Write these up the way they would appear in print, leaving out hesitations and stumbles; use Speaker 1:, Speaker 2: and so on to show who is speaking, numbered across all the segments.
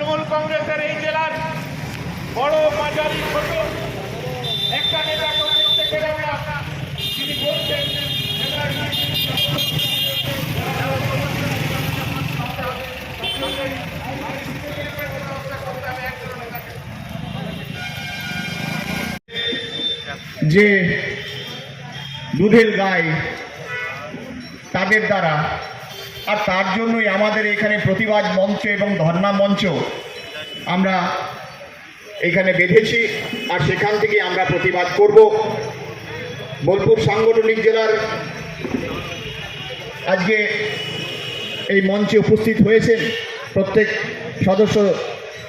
Speaker 1: তৃণমূল কংগ্রেসের এই জেলার বড় মাঝারি ছোট একটা নেতাকে দেখতে গেলাম না, তিনি বলছেন
Speaker 2: যে দুধের গাই তাদের দ্বারা, আর তার জন্যই আমাদের এখানে প্রতিবাদ মঞ্চ এবং ধর্ণা মঞ্চ আমরা এখানে বেঁধেছি, আর সেখান থেকে আমরা প্রতিবাদ করব। বোলপুর সাংগঠনিক জেলার আজকে এই মঞ্চে উপস্থিত হয়েছেন প্রত্যেক সদস্য,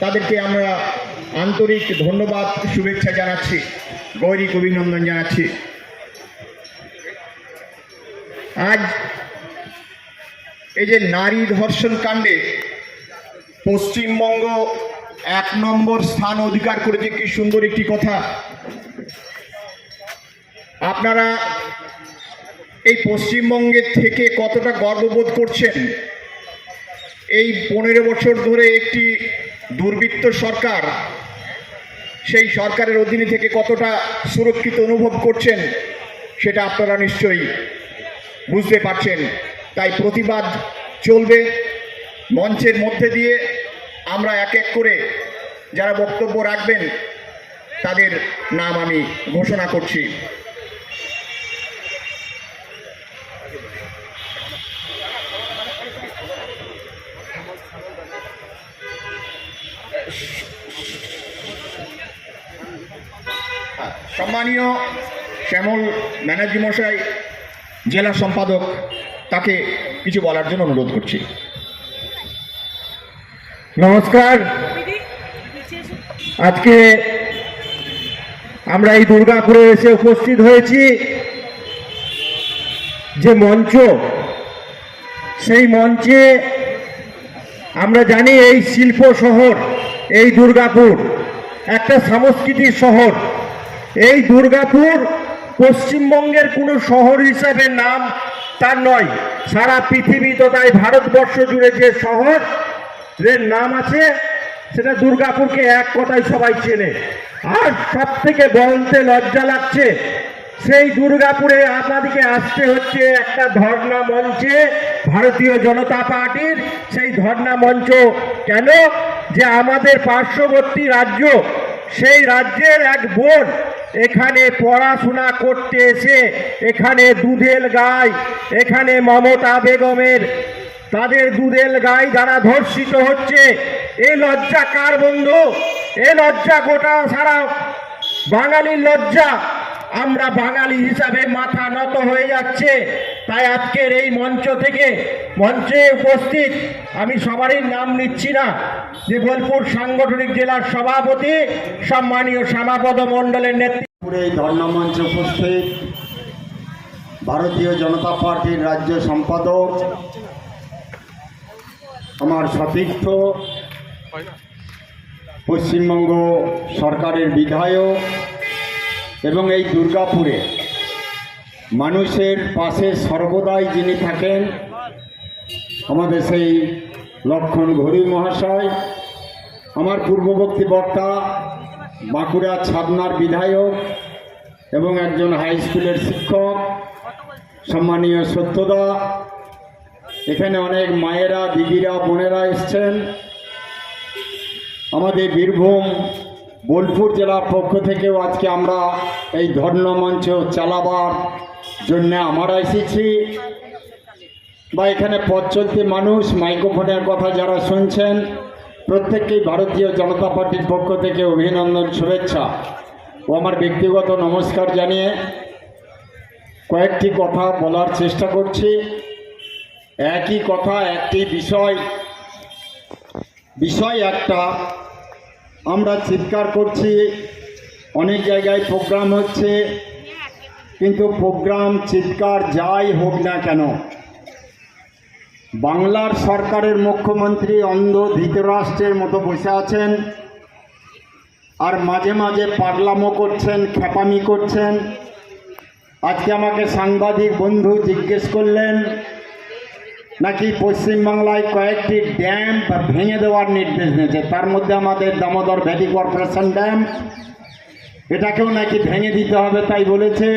Speaker 2: তাদেরকে আমরা আন্তরিক ধন্যবাদ শুভেচ্ছা জানাচ্ছি, গৌরী অভিনন্দন জানাচ্ছি। আজ এই যে নারী ধর্ষণ কাণ্ডে পশ্চিমবঙ্গ 1 নম্বর স্থান অধিকার করেছে, কি সুন্দর একটি কথা। আপনারা এই পশ্চিমবঙ্গের থেকে কতটা গর্ববোধ করছেন? এই 15 বছর ধরে একটি দুর্বৃত্ত সরকার, সেই সরকারের অধীনে থেকে কতটা সুরক্ষিত অনুভব করছেন সেটা আপনারা নিশ্চয়ই বুঝতে পারছেন। তাই প্রতিবাদ চলবে। মঞ্চের মধ্যে দিয়ে আমরা এক এক করে যারা বক্তব্য রাখবেন তাদের নাম আমি ঘোষণা করছি। সম্মানীয় শ্যামল ব্যানার্জি মশাই, জেলা সম্পাদক, তাকে কিছু বলার জন্য অনুরোধ করছি।
Speaker 3: নমস্কার। আজকে আমরা এই দুর্গাপুরে এসে উপস্থিত হয়েছি। যে মঞ্চ, সেই মঞ্চে আমরা জানি এই শিল্প শহর, এই দুর্গাপুর একটা সাংস্কৃতিক শহর। এই দুর্গাপুর পশ্চিমবঙ্গের কোনো শহর হিসাবে নাম তার নয়, সারা পৃথিবী তথায় ভারতবর্ষ জুড়ে যে শহরের নাম আছে সেটা দুর্গাপুরকে এক কথায় সবাই চেনে। আর সব থেকে বলতে লজ্জা লাগছে, সেই দুর্গাপুরে আপনাদেরকে আসতে হচ্ছে একটা ধর্ণা মঞ্চে, ভারতীয় জনতা পার্টির সেই ধর্ণা মঞ্চ। কেন? যে আমাদের পার্শ্ববর্তী রাজ্য, সেই রাজ্যের এক বোন এখানে পড়াশোনা করতে এসে এখানে দুধের গাই, এখানে মমতা বেগমের তাদের দুধের গাই যারা ধর্ষিত হচ্ছে। এই লজ্জা কার বন্ধু? এই লজ্জা গোটা সারা বাঙালির লজ্জা। আমরা বাঙালি হিসাবে মাথা নত হয়ে যাচ্ছে। তাই আজকের এই মঞ্চ থেকে, মঞ্চে উপস্থিত আমি সবারই নাম নিচ্ছি না, যে বোলপুর সাংগঠনিক জেলার সভাপতি সম্মানীয় শ্যামাপদ মণ্ডলের নেতৃত্বে
Speaker 4: এই ধর্ণা মঞ্চে উপস্থিত ভারতীয় জনতা পার্টির রাজ্য সম্পাদক, আমার সতীর্থ, পশ্চিমবঙ্গ সরকারের বিধায়ক এবং এই দুর্গাপুরে মানুষের পাশে সর্বদাই যিনি থাকেন আমাদের সেই লক্ষণ ঘড়ি মহাশয়, আমার পূর্ববর্তী বক্তা বাঁকুড়া ছাদনার বিধায়ক এবং একজন হাই স্কুলের শিক্ষক সম্মানীয় সত্যদা, এখানে অনেক মায়েরা, দিদিরা, বোনেরা এসছেন। আমাদের বীরভূম বোলপুর জেলার পক্ষ থেকেও আজকে আমরা এই ধর্ণা মঞ্চ চালাবার জন্য আমরা এসেছি। বা এখানে পথ চলতি মানুষ, মাইক্রোফোনের কথা যারা শুনছেন, প্রত্যেককেই ভারতীয় জনতা পার্টির পক্ষ থেকে অভিনন্দন, শুভেচ্ছা ও আমার ব্যক্তিগত নমস্কার জানিয়ে কয়েকটি কথা বলার চেষ্টা করছি। একই কথা, একটি বিষয় একটা। আমরা চিৎকার করছি, অনেক জায়গায় প্রোগ্রাম হচ্ছে, কিন্তু প্রোগ্রাম, চিৎকার যাই হোক না কেন, বাংলার সরকারের মুখ্যমন্ত্রী অন্ধ ধৃতরাষ্ট্রের মতো বসে আছেন, আর মাঝে মাঝে পাগলামো করছেন, খ্যাপামি করছেন। আজকে আমাকে সাংবাদিক বন্ধু জিজ্ঞেস করলেন নাকি পশ্চিমবাংলায় কয়েকটি ড্যাম ভেঙে দেওয়ার নির্দেশ দিয়েছে। তার মধ্যে আমাদের দামোদর ভ্যালি কর্পোরেশন ড্যাম, এটাকেও নাকি ভেঙে দিতে হবে তাই বলেছে।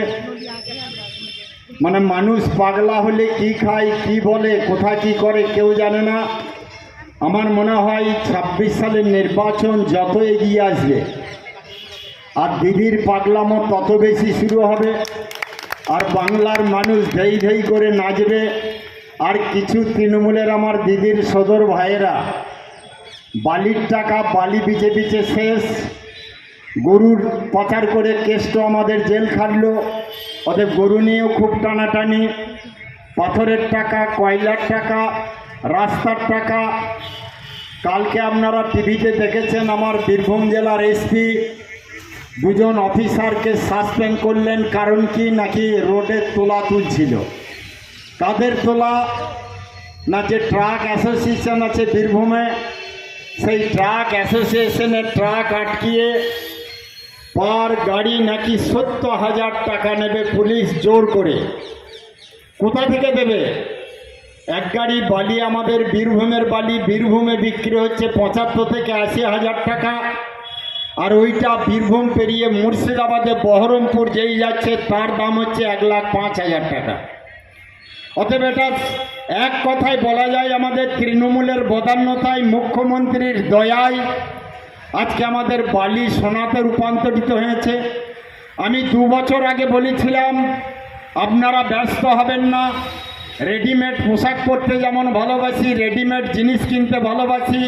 Speaker 4: মানে মানুষ পাগলা হলে কি খায়, কি বলে, কোথায় কি করে কেউ জানে না। আমার মনে হয় 26 সালের নির্বাচন যত এগিয়ে আসবে আর দিদির পাগলামো তত বেশি শুরু হবে, আর বাংলার মানুষ ধেই ধেই করে নাচবে। আর কিছু তৃণমূলের আমার দিদির সদর ভাইয়েরা বালির টাকা বালি বিচে বিচে শেষ, গরুর পাচার করে কেষ্ট আমাদের জেল খাটলো, ওদের গরু নিয়েও খুব টানাটানি, পাথরের টাকা, কয়লার টাকা, রাস্তার টাকা। কালকে আপনারা টিভিতে দেখেছেন আমার বীরভূম জেলার এসপি দুজন অফিসারকে সাসপেন্ড করলেন। কারণ কি, নাকি রোডের তোলা তুলছিল। কাদের তোলা? না, যে ট্রাক অ্যাসোসিয়েশন আছে বীরভূমে, সেই ট্রাক অ্যাসোসিয়েশনের ট্রাক আটকিয়ে পার গাড়ি নাকি 70,000 টাকা নেবে পুলিশ জোর করে। কোথা থেকে দেবে? এক গাড়ি বালি, আমাদের বীরভূমের বালি বীরভূমে বিক্রি হচ্ছে 75 থেকে 80,000 টাকা, আর ওইটা বীরভূম পেরিয়ে মুর্শিদাবাদে বহরমপুর যেই যাচ্ছে তার দাম হচ্ছে 1,05,000 টাকা। অতএব এটা এক কথায় বলা যায় আমাদের তৃণমূলের বদান্যতায়, মুখ্যমন্ত্রীর দয়ায় আজকে আমাদের বালি সোনাতে রূপান্তরিত হয়েছে। আমি 2 বছর আগে বলেছিলাম আপনারা ব্যস্ত হবেন না, রেডিমেড পোশাক পরতে যেমন ভালোবাসি, রেডিমেড জিনিস কিনতে ভালোবাসি,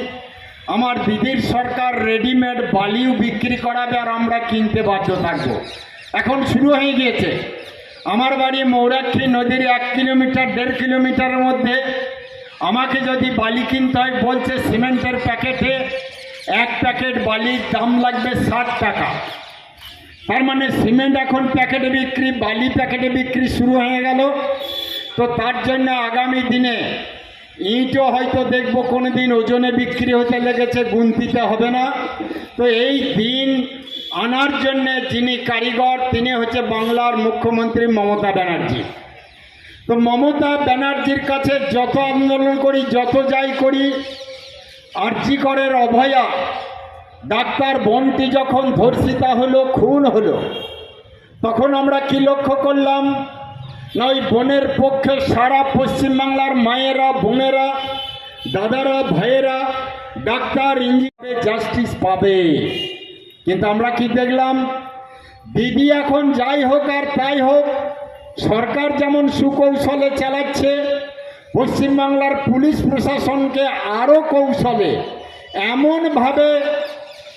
Speaker 4: আমার দিদির সরকার রেডিমেড বালিও বিক্রি করাবে আর আমরা কিনতে বাধ্য থাকবো। এখন শুরু হয়ে গিয়েছে। আমার বাড়ি মৌরাক্ষী নদীর 1 কিলোমিটার 1.5 কিলোমিটারের মধ্যে আমাকে যদি বালি কিনতে হয়, বলছে সিমেন্টের প্যাকেটে 1 প্যাকেট বালির দাম লাগবে 60 টাকা। তার মানে সিমেন্ট এখন প্যাকেটে বিক্রি, বালি প্যাকেটে বিক্রি শুরু হয়ে গেল। তো তার জন্য আগামী দিনে ইঁটও হয়তো দেখবো কোনো দিন ওজনে বিক্রি হতে লেগেছে, গুনতিতে হবে না। তো এই দিন আনার জন্যে যিনি কারিগর তিনি হচ্ছে বাংলার মুখ্যমন্ত্রী মমতা ব্যানার্জি। তো মমতা ব্যানার্জির কাছে যত আন্দোলন করি, যত যাই করি, আরজি করের অভয়া ডাক্তার বোনটি যখন ধর্ষিতা হলো, খুন হলো, তখন আমরা কি লক্ষ্য করলাম না, ওই বোনের পক্ষে সারা পশ্চিমবাংলার মায়েরা, বোনেরা, দাদারা, ভাইয়েরা ডাক্তার, ইঞ্জিনিয়ার জাস্টিস পাবে। কিন্তু আমরা কি দেখলাম, দিদি এখন যাই হোক আর তাই হোক, সরকার যেমন সুকৌশলে চালাচ্ছে, পশ্চিমবাংলার পুলিশ প্রশাসনকে আরও কৌশলে এমনভাবে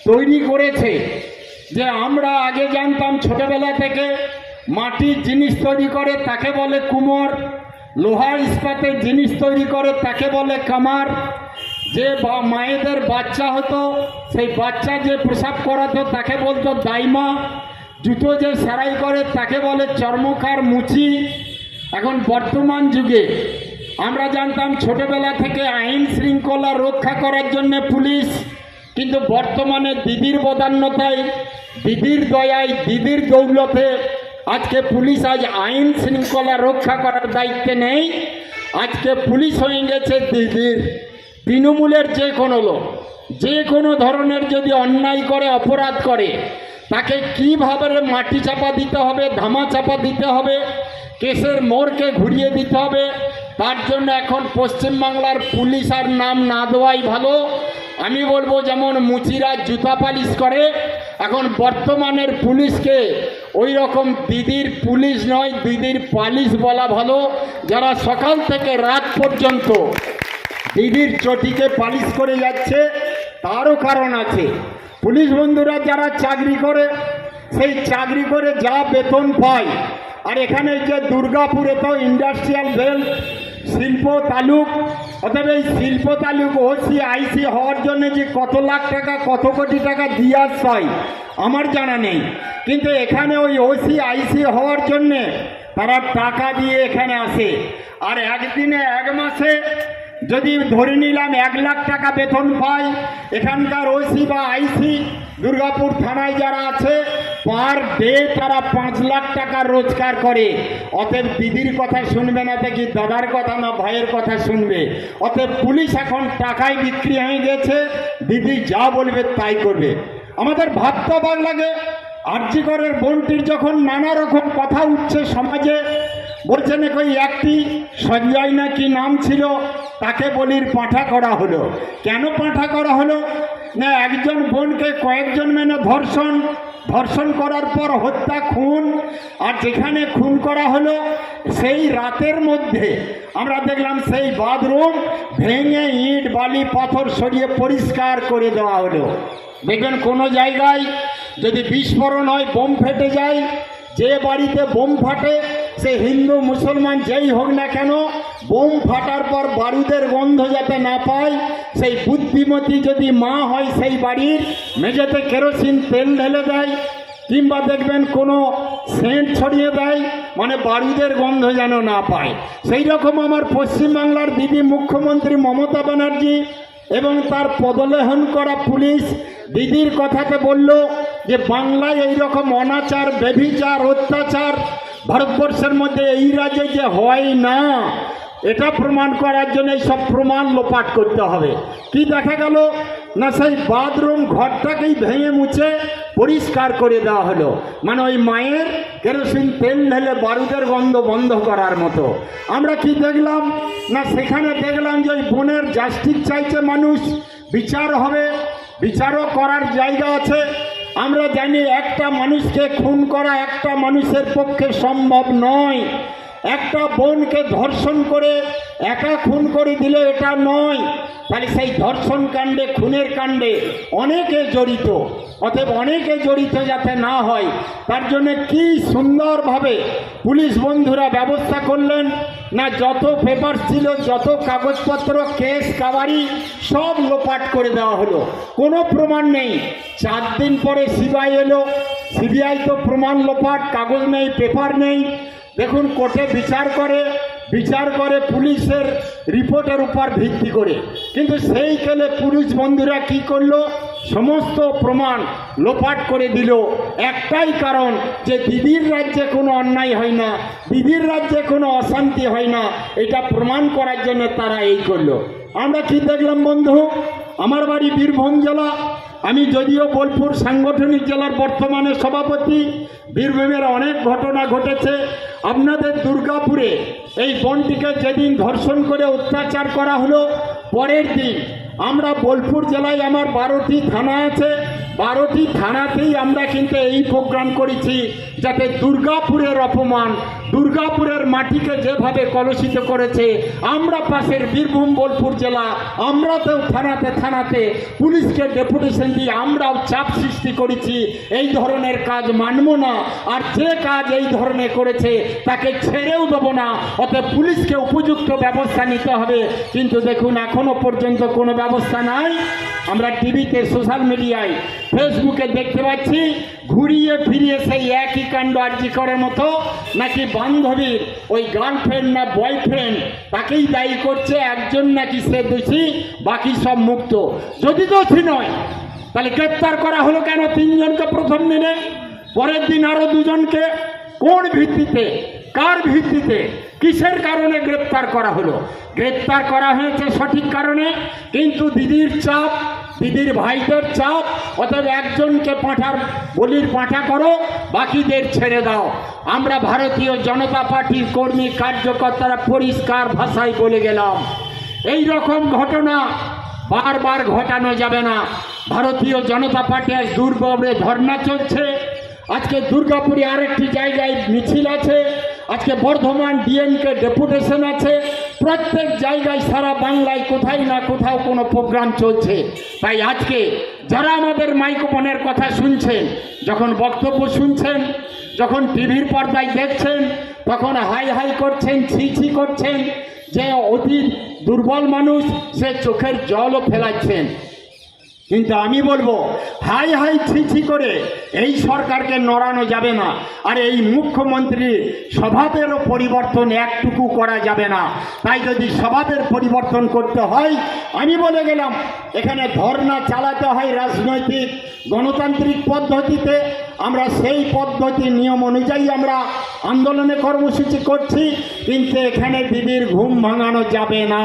Speaker 4: তৈরি করেছে যে আমরা আগে জানতাম ছোটবেলা থেকে মাটির জিনিস তৈরি করে তাকে বলে কুমোর, লোহার ইস্পাতের জিনিস তৈরি করে তাকে বলে কামার, যে মায়েদের বাচ্চা হতো সেই বাচ্চা যে প্রসাব করাতো তাকে বলতো দাইমা, জুতো যে সেলাই করে তাকে বলে চর্মকার, মুচি। এখন বর্তমান যুগে আমরা জানতাম ছোটবেলা থেকে আইন শৃঙ্খলা রক্ষা করার জন্য পুলিশ, কিন্তু বর্তমানে দিদির বদান্যতায়, দিদির দয়ায়, দিদির দৌলতে আজকে পুলিশ আজ আইন শৃঙ্খলা রক্ষা করার দায়িত্বে নেই। আজকে পুলিশ হয়ে গেছে দিদির। তৃণমূলের যে কোনো লোক যে কোনো ধরনের যদি অন্যায় করে, অপরাধ করে, তাকে কীভাবে মাটি চাপা দিতে হবে, ধামা চাপা দিতে হবে, কেসের মোড়কে ঘুরিয়ে দিতে হবে, তার জন্য এখন পশ্চিমবাংলার পুলিশ আর নাম না দেওয়াই ভালো। আমি বলবো যেমন মুচিরা জুতা পালিশ করে, এখন বর্তমানের পুলিশকে ওই রকম দিদির পুলিশ নয়, দিদির পালিশ বলা ভালো। যারা সকাল থেকে রাত পর্যন্ত দিদির চটিকে পালিশ করে যাচ্ছে তারও কারণ আছে। পুলিশ বন্ধুরা যারা চাকরি করে, সেই চাকরি করে যা বেতন পায়, আর এখানে যে দুর্গাপুরে তো ইন্ডাস্ট্রিয়াল বেল্ট, শিল্প তালুক, অতএব এই শিল্প তালুক ওসি আইসি হওয়ার জন্য যে কত লাখ টাকা, কত কোটি টাকা দিয়ে আসতে হয় আমার জানা নেই, কিন্তু এখানে ওই ওসি আইসি হওয়ার জন্যে তারা টাকা দিয়ে এখানে আসে। আর একদিনে, এক মাসে যদি ধরে নিলাম 1 লাখ টাকা বেতন পায়, এখানকার ওসি বা আইসি দুর্গাপুর থানায় যারা আছে পার ডে তারা 5 লাখ টাকা রোজগার করে। অতএব দিদির কথা শুনবে না দেখি দাদার কথা না ভাইয়ের কথা শুনবে। অতএব পুলিশ এখন টাকায় বিক্রি হয়ে গেছে, দিদি যা বলবে তাই করবে। আমাদের ভাবতে অবাক লাগে, আরজি করের বোনটির যখন নানা রকম কথা উঠছে সমাজে, বলছে নাকি ওই একটি সঞ্জয় না কি নাম ছিল তাকে বলির পাঁঠা করা হলো। কেন পাঁঠা করা হলো? না একজন বোনকে কয়েকজন মেনে ধর্ষণ করার পর হত্যা, খুন, আর যেখানে খুন করা হলো সেই রাতের মধ্যে আমরা দেখলাম সেই বাথরুম ভেঙে ইট বালি পাথর সরিয়ে পরিষ্কার করে দেওয়া হলো। দেখবেন কোনো জায়গায় যদি বিস্ফোরণ হয়, বোম ফেটে যায়, যে বাড়িতে বোম ফাটে সে হিন্দু মুসলমান যেই হোক না কেন, বোম ফাটার পর বারুদের গন্ধ যাতে না পায় সেই বুদ্ধিমতী যদি মা হয় সেই বাড়ির মেঝেতে কেরোসিন তেল ঢেলে দেয়, কিংবা দেখবেন কোনো সেন্ট ছড়িয়ে দেয়, মানে বারুদের গন্ধ যেন না পায়। সেই রকম আমার পশ্চিমবাংলার দিদি মুখ্যমন্ত্রী মমতা ব্যানার্জি এবং তার পদলেহন করা পুলিশ দিদির কথাতে বলল যে বাংলায় এই রকম অনাচার, ব্যভিচার, অত্যাচার ভারতবর্ষের মধ্যে এই রাজ্যে যে হয় না, এটা প্রমাণ করার জন্য এই সব প্রমাণ লোপাট করতে হবে। কি দেখা গেল না সেই বাথরুম ঘরটাকেই ভেঙে মুছে পরিষ্কার করে দেওয়া হলো, মানে ওই মায়ের কেরোসিন তেল ঢেলে বারুদের গন্ধ বন্ধ করার মতো। আমরা কি দেখলাম না সেখানে দেখলাম যে ওই বোনের জাস্টিস চাইছে মানুষ, বিচার হবে, বিচারও করার জায়গা আছে। আমরা জানি একটা মানুষকে খুন করা একটা মানুষের পক্ষে সম্ভব নয়। একটা বোনকে ধর্ষণ করে একা খুন করে দিলে এটা নয়, তাহলে সেই ধর্ষণ কাণ্ডে, খুনের কাণ্ডে অনেকে জড়িত। অতএব অনেকে জড়িত যাতে না হয় তার জন্য কি সুন্দরভাবে পুলিশ বন্ধুরা ব্যবস্থা করলেন না, যত পেপার ছিল, যত কাগজপত্র, কেস কাবারি সব লোপাট করে দেওয়া হলো, কোনো প্রমাণ নেই। 4 দিন পরে সিবিআই এলো, সিবিআই তো প্রমাণ লোপাট, কাগজ নেই, পেপার নেই। দেখুন কোর্টে বিচার করে পুলিশের রিপোর্টের উপর ভিত্তি করে, কিন্তু সেই কালে পুলিশ বন্ধুরা কি করলো, সমস্ত প্রমাণ লোপাট করে দিল। একটাই কারণ যে দিদির রাজ্যে কোনো অন্যায় হয় না, দিদির রাজ্যে কোনো অশান্তি হয় না, এটা প্রমাণ করার জন্য তারা এই করলো। আমরা কি দেখলাম বন্ধু, আমার বাড়ি বীরভূম জেলা, আমি যদিও বোলপুর সাংগঠনিক জেলার বর্তমানে সভাপতি। বীরভূমের অনেক ঘটনা ঘটেছে। আপনাদের দুর্গাপুরে এই বোনটিকে যেদিন ধর্ষণ করে অত্যাচার করা হলো, পরের দিন আমরা বোলপুর জেলায় আমার 12টি থানা আছে, 12টি থানাতেই আমরা কিন্তু এই প্রোগ্রাম করেছি যাতে দুর্গাপুরের অপমান, দুর্গাপুরের মাটিকে যেভাবে কলুষিত করেছে, আমরা পাশের বীরভূম বোলপুর জেলা আমরাতেও থানাতে পুলিশকে ডেপুটেশন দিয়ে আমরাও চাপ সৃষ্টি করেছি, এই ধরনের কাজ মানব না, আর যে কাজ এই ধরনের করেছে তাকে ছেড়েও দেবো না। অতএব পুলিশকে উপযুক্ত ব্যবস্থা নিতে হবে। কিন্তু দেখুন এখনো পর্যন্ত কোনো ব্যবস্থা নাই। আমরা টিভিতে, সোশ্যাল মিডিয়ায়, ফেসবুকে দেখতে পাচ্ছি ঘুরিয়ে ফিরিয়ে সেই একই কাণ্ড আরজি করার মতো, নাকি বান্ধবীর ওই গার্লফ্রেন্ড না বয়ফ্রেন্ড তাকেই দায়ী করছে, একজন নাকি সে দোষী, বাকি সব মুক্ত। যদি দোষী নয় তাহলে গ্রেপ্তার করা হলো কেন 3 জনকে প্রথম দিনে, পরের দিন আরো 2 জনকে? কোন ভিত্তিতে, কার ভিত্তিতে, কিসের কারণে গ্রেপ্তার করা হলো? গ্রেপ্তার করা হয়েছে সঠিক কারণে, কিন্তু দিদির চাপ, দিদির ভাইদের চাপ। অতএব একজনকে বলির পাঁঠা করো, বাকিদের ছেড়ে দাও। আমরা ভারতীয় জনতা পার্টির কর্মী কার্যকর্তারা পরিষ্কার ভাষায় বলে গেলাম, এই রকম ঘটনা বারবার ঘটানো যাবে না। ভারতীয় জনতা পার্টি আজ দুর্গমে ধর্ণা চলছে, আজকে দুর্গাপুরে আরেকটি জায়গায় মিছিল আছে, আজকে বর্ধমান ডিএমকে ডেপুটেশন আছে, প্রত্যেক জায়গায় সারা বাংলায় কোথায় না কোথাও কোনো প্রোগ্রাম চলছে। তাই আজকে যারা আমাদের মাইক্রোফোনের কথা শুনছেন, যখন বক্তব্য শুনছেন, যখন টিভির পর্দায় দেখছেন, তখন হাই হাই করছেন, ছি ছি করছেন যে অতি দুর্বল মানুষ, সে চোখের জলও ফেলাচ্ছেন। কিন্তু আমি বলবো হাই হাই ছি করে এই সরকারকে নড়ানো যাবে না। আর এই মুখ্যমন্ত্রী স্বভাবেরও পরিবর্তন একটুকু করা যাবে না। তাই যদি স্বভাবের পরিবর্তন করতে হয়, আমি বলে গেলাম এখানে ধর্ণা চালাতে হয় রাজনৈতিক গণতান্ত্রিক পদ্ধতিতে। আমরা সেই পদ্ধতি নিয়ম অনুযায়ী আমরা আন্দোলনে কর্মসূচি করছি, কিন্তু এখানে দিদির ঘুম ভাঙানো যাবে না।